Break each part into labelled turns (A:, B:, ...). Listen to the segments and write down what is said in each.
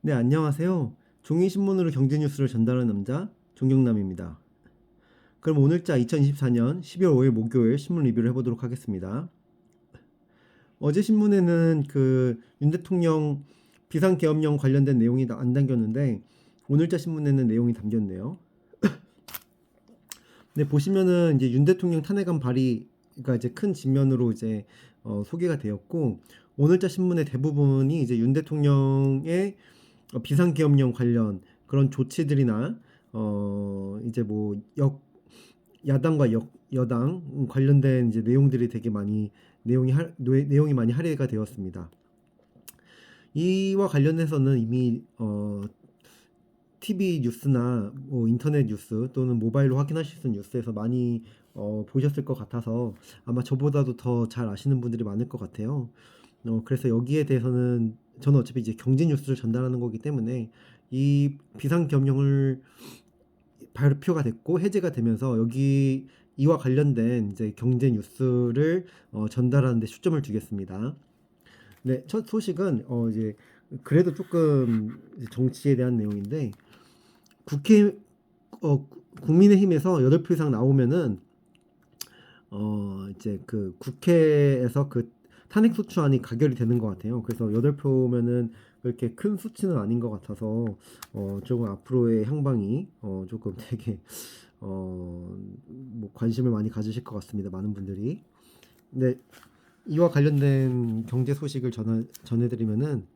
A: 네, 안녕하세요. 종이신문으로 경제 뉴스를 전달하는 남자 종경남입니다. 그럼 오늘자 2024년 12월 5일 목요일 신문 리뷰를 해보도록 하겠습니다. 어제 신문에는 윤 대통령 비상계엄령 관련된 내용이 안 담겼는데 오늘자 신문에는 내용이 담겼네요. 네, 보시면은 이제 윤 대통령 탄핵안 발의가 이제 큰 진면으로 이제 소개가 되었고, 오늘자 신문의 대부분이 이제 윤 대통령의 비상계엄령 관련 그런 조치들이나 이제 뭐 야당과 여당 관련된 이제 내용들이 되게 많이 내용이 많이 할애가 되었습니다. 이와 관련해서는 이미 TV 뉴스나 뭐 인터넷 뉴스 또는 모바일로 확인하실 수 있는 뉴스에서 많이 보셨을 것 같아서 아마 저보다도 더 잘 아시는 분들이 많을 것 같아요. 그래서 여기에 대해서는 저는 어차피 이제 경제 뉴스를 전달하는 거기 때문에 이 비상경영을 발표가 됐고 해제가 되면서 여기 이와 관련된 이제 경제 뉴스를 전달하는 데 초점을 두겠습니다. 네, 첫 소식은 이제 그래도 조금 정치에 대한 내용인데 국회 국민의힘에서 8표 이상 나오면은 이제 그 국회에서 그 탄핵 소추안이 가결이 되는 것 같아요. 그래서 8표면은 그렇게 큰 수치는 아닌 것 같아서 조금 앞으로의 향방이 조금 되게 뭐 관심을 많이 가지실 것 같습니다. 많은 분들이. 네, 이와 관련된 경제 소식을 전해드리면은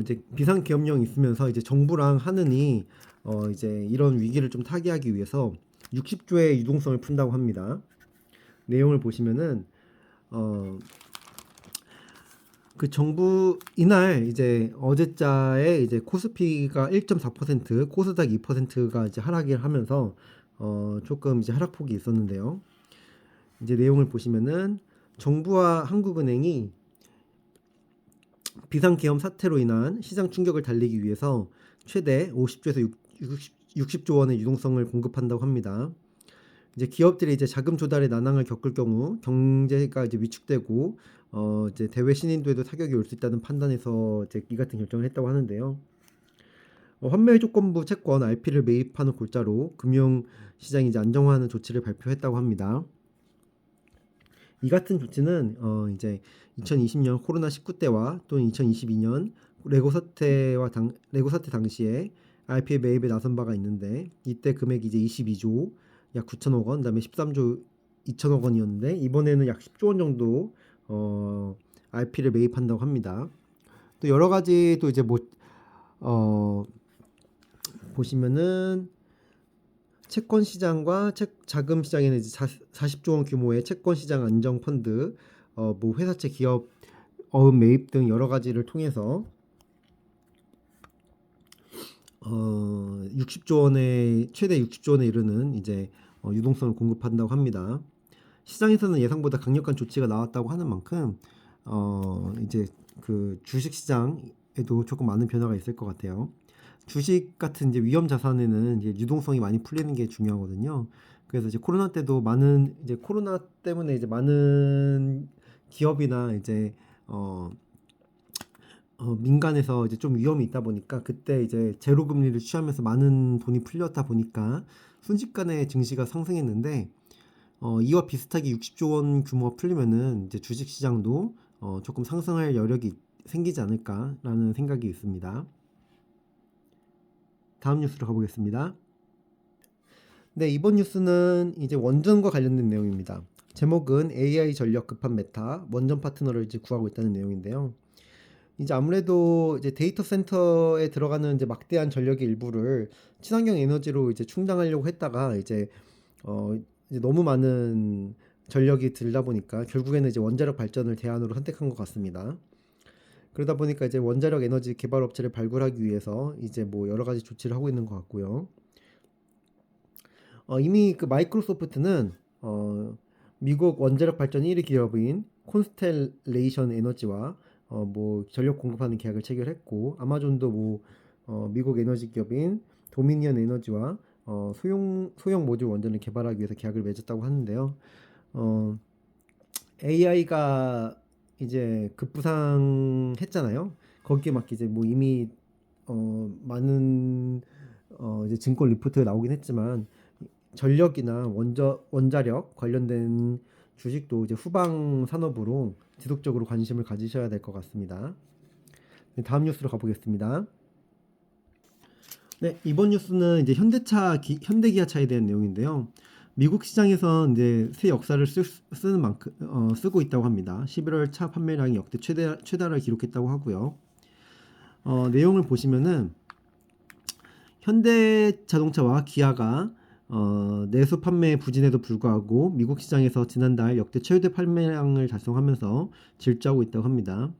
A: 이제 비상계엄령 있으면서 이제 정부랑 하느니 이제 이런 위기를 좀 타개하기 위해서 60조의 유동성을 푼다고 합니다. 내용을 보시면은 어, 그 정부 이날 이제 어제자에 이제 코스피가 1.4%, 코스닥 2%가 이제 하락을 하면서 조금 이제 하락폭이 있었는데요. 이제 내용을 보시면은 정부와 한국은행이 비상계엄 사태로 인한 시장 충격을 달리기 위해서 최대 50조에서 60조 원의 유동성을 공급한다고 합니다. 이제 기업들이 이제 자금 조달에 난항을 겪을 경우 경제가 이제 위축되고 이제 대외 신인도에도 타격이 올 수 있다는 판단에서 이제 이 같은 결정을 했다고 하는데요. 환매 조건부 채권 RP를 매입하는 골자로 금융 시장이 이제 안정화하는 조치를 발표했다고 합니다. 이 같은 조치는 이제 2020년 코로나19 때와 또는 2022년 레고 사태 당시에 RP의 매입에 나선 바가 있는데 이때 금액이 이제 22조 약 9천억 원, 그다음에 13조 2천억 원이었는데 이번에는 약 10조 원 정도 RP를 매입한다고 합니다. 또 여러 가지 또 이제 어, 보시면은 채권 시장과 자금 시장에는 이제 40조 원 규모의 채권 시장 안정 펀드, 뭐 회사채 기업 어음 매입 등 여러 가지를 통해서 60조 원의 최대 60조 원에 이르는 이제 유동성을 공급한다고 합니다. 시장에서는 예상보다 강력한 조치가 나왔다고 하는 만큼 이제 그 주식 시장에도 조금 많은 변화가 있을 것 같아요. 주식 같은 이제 위험 자산에는 이제 유동성이 많이 풀리는 게 중요하거든요. 그래서 이제 코로나 때도 많은 이제 코로나 때문에 이제 많은 기업이나 이제 민간에서 이제 좀 위험이 있다 보니까 그때 이제 제로 금리를 취하면서 많은 돈이 풀렸다 보니까 순식간에 증시가 상승했는데 이와 비슷하게 60조 원 규모가 풀리면은 이제 주식 시장도 조금 상승할 여력이 생기지 않을까라는 생각이 있습니다. 다음 뉴스로 가보겠습니다. 네, 이번 뉴스는 이제 원전과 관련된 내용입니다. 제목은 AI 전력 급한 메타, 원전 파트너를 이제 구하고 있다는 내용인데요. 이제 아무래도 이제 데이터 센터에 들어가는 이제 막대한 전력의 일부를 친환경 에너지로 이제 충당하려고 했다가 이제 너무 많은 전력이 들다 보니까 결국에는 이제 원자력 발전을 대안으로 선택한 것 같습니다. 그러다 보니까 이제 원자력 에너지 개발 업체를 발굴하기 위해서 이제 뭐 여러 가지 조치를 하고 있는 것 같고요. 이미 그 마이크로소프트는 미국 원자력 발전 1위 기업인 콘스텔레이션 에너지와 뭐 전력 공급하는 계약을 체결했고 아마존도 뭐 미국 에너지 기업인 도미니언 에너지와 소형 모듈 원전을 개발하기 위해서 계약을 맺었다고 하는데요. AI가 이제 급부상했잖아요. 거기에 맞게 이제 뭐 이미 많은 이제 증권 리포트가 나오긴 했지만 전력이나 원자력 관련된 주식도 이제 후방 산업으로 지속적으로 관심을 가지셔야 될 것 같습니다. 네, 다음 뉴스로 가보겠습니다. 네, 이번 뉴스는 이제 현대기아차에 대한 내용인데요. 미국 시장에서 이제 새 역사를 쓰는 만큼 쓰고 있다고 합니다. 11월 차 판매량이 역대 최다를 기록했다고 하고요. 내용을 보시면은 현대자동차와 기아가 내수 판매 부진에도 불구하고 미국 시장에서 지난달 역대 최대 판매량을 달성하면서 질주하고 있다고 합니다.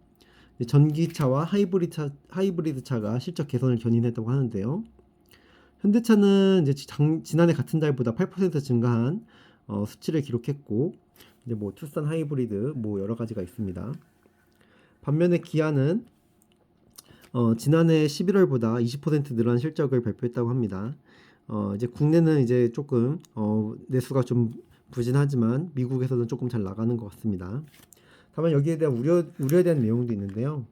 A: 전기차와 하이브리드차가 실적 개선을 견인했다고 하는데요. 현대차는 이제 지난해 같은 달보다 8% 증가한 수치를 기록했고, 이제 뭐 투싼 하이브리드 뭐 여러 가지가 있습니다. 반면에 기아는 지난해 11월보다 20% 늘어난 실적을 발표했다고 합니다. 이제 국내는 이제 조금 내수가 좀 부진하지만 미국에서는 조금 잘 나가는 것 같습니다. 다만 여기에 대한 우려에 대한 내용도 있는데요.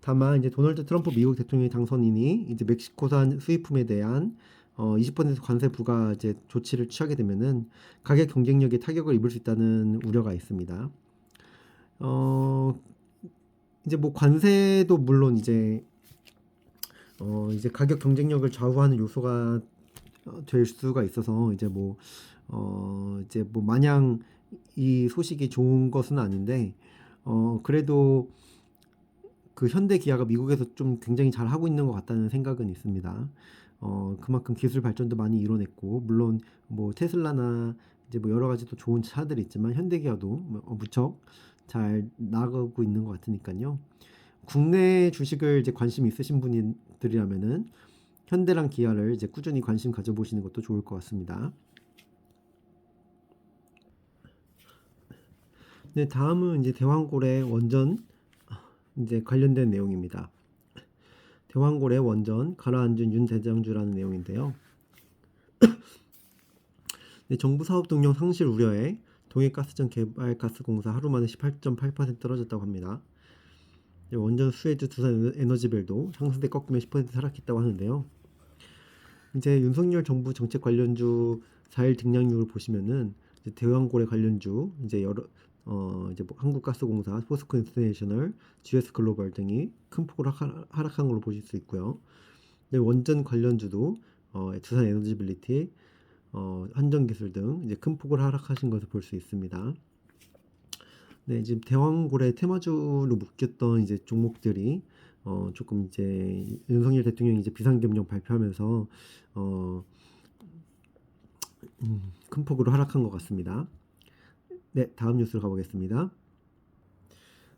A: 다만 이제 도널드 트럼프 미국 대통령이 당선인이 이제 멕시코산 수입품에 대한 20% 관세 부과 이제 조치를 취하게 되면은 가격 경쟁력에 타격을 입을 수 있다는 우려가 있습니다. 이제 뭐 관세도 물론 이제 가격 경쟁력을 좌우하는 요소가 될 수가 있어서 이제 뭐 마냥 이 소식이 좋은 것은 아닌데 그래도 그 현대 기아가 미국에서 좀 굉장히 잘 하고 있는 것 같다는 생각은 있습니다. 그만큼 기술 발전도 많이 이뤄냈고 물론 뭐 테슬라나 이제 뭐 여러 가지 또 좋은 차들이 있지만 현대 기아도 무척 잘 나가고 있는 것 같으니까요. 국내 주식을 이제 관심 있으신 분들이라면은 현대랑 기아를 이제 꾸준히 관심 가져보시는 것도 좋을 것 같습니다. 네, 다음은 이제 대왕고래 원전 이제 관련된 내용입니다. 대왕고래 원전 가라앉은 윤 대장주라는 내용인데요. 네, 정부 사업 동력 상실 우려에 동해가스전 개발가스공사 하루 만에 18.8% 떨어졌다고 합니다. 네, 원전 수혜주 두산 에너지벨도 상승세 꺾이며 10% 하락했다고 하는데요. 이제 윤석열 정부 정책 관련주 4일 등락률을 보시면은 이제 대왕고래 관련주 이제 이제 뭐 한국가스공사, 포스코 인터내셔널, GS 글로벌 등이 큰 폭으로 하락한 걸로 보실 수 있고요. 네, 원전 관련주도 두산 에너지빌리티, 한전기술 등 이제 큰 폭으로 하락하신 것을 볼 수 있습니다. 네, 지금 대왕고래 테마주로 묶였던 이제 종목들이 조금 이제 윤석열 대통령이 이제 비상경영 발표하면서 큰 폭으로 하락한 것 같습니다. 네, 다음 뉴스로 가보겠습니다.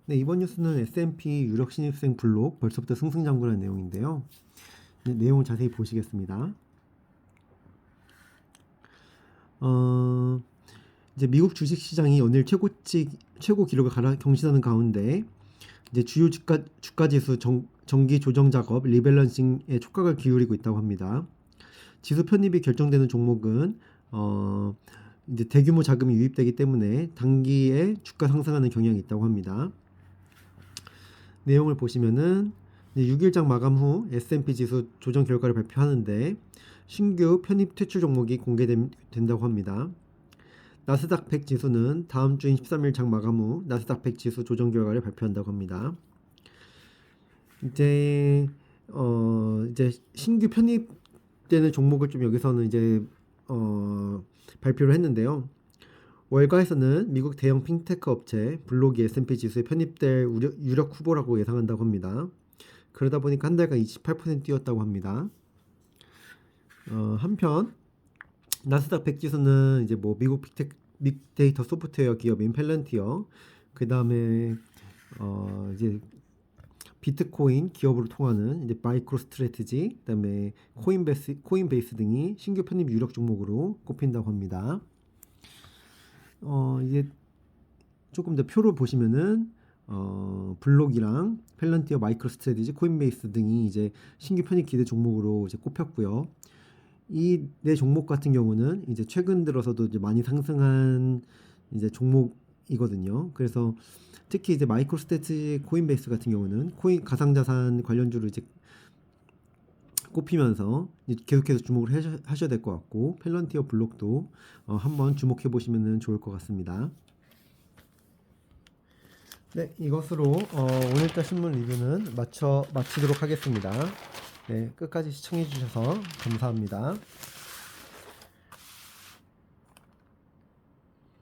A: 네, 이번 뉴스는 S&P 유력 신입생 블록 벌써부터 승승장구라는 내용인데요. 네, 내용을 자세히 보시겠습니다. 이제 미국 주식 시장이 연일 최고 기록을 경신하는 가운데 이제 주요 주가 지수 정기 조정 작업 리밸런싱에 촉각을 기울이고 있다고 합니다. 지수 편입이 결정되는 종목은 이제 대규모 자금이 유입되기 때문에 단기에 주가 상승하는 경향이 있다고 합니다. 내용을 보시면은 6일장 마감 후 S&P 지수 조정 결과를 발표하는데 신규 편입 퇴출 종목이 공개된다고 합니다. 나스닥 100 지수는 다음 주인 13일 장 마감 후 나스닥 100 지수 조정 결과를 발표한다고 합니다. 이제 신규 편입되는 종목을 좀 여기서는 이제 발표를 했는데요. 월가에서는 미국 대형 핀테크 업체 블록이 S&P 지수에 편입될 유력 후보라고 예상한다고 합니다. 그러다 보니까 한 달간 28% 뛰었다고 합니다. 한편 나스닥 100 지수는 이제 뭐 미국 빅데이터 소프트웨어 기업인 펠런티어, 그 다음에 이제 비트코인 기업으로 통하는 이제 마이크로 스트래티지, 그다음에 코인베이스 등이 신규 편입 유력 종목으로 꼽힌다고 합니다. 이제 조금 더 표를 보시면은 블록이랑 펠런티어, 마이크로 스트래티지, 코인베이스 등이 이제 신규 편입 기대 종목으로 이제 꼽혔고요. 이 네 종목 같은 경우는 이제 최근 들어서도 이제 많이 상승한 이제 종목 이거든요. 그래서 특히 이제 마이크로스트래티지 코인베이스 같은 경우는 코인 가상자산 관련주로 이제 꼽히면서 계속해서 주목을 하셔야 될 것 같고, 펠런티어 블록도 한번 주목해 보시면 좋을 것 같습니다. 네, 이것으로 오늘자 신문 리뷰는 마치도록 하겠습니다. 네, 끝까지 시청해 주셔서 감사합니다.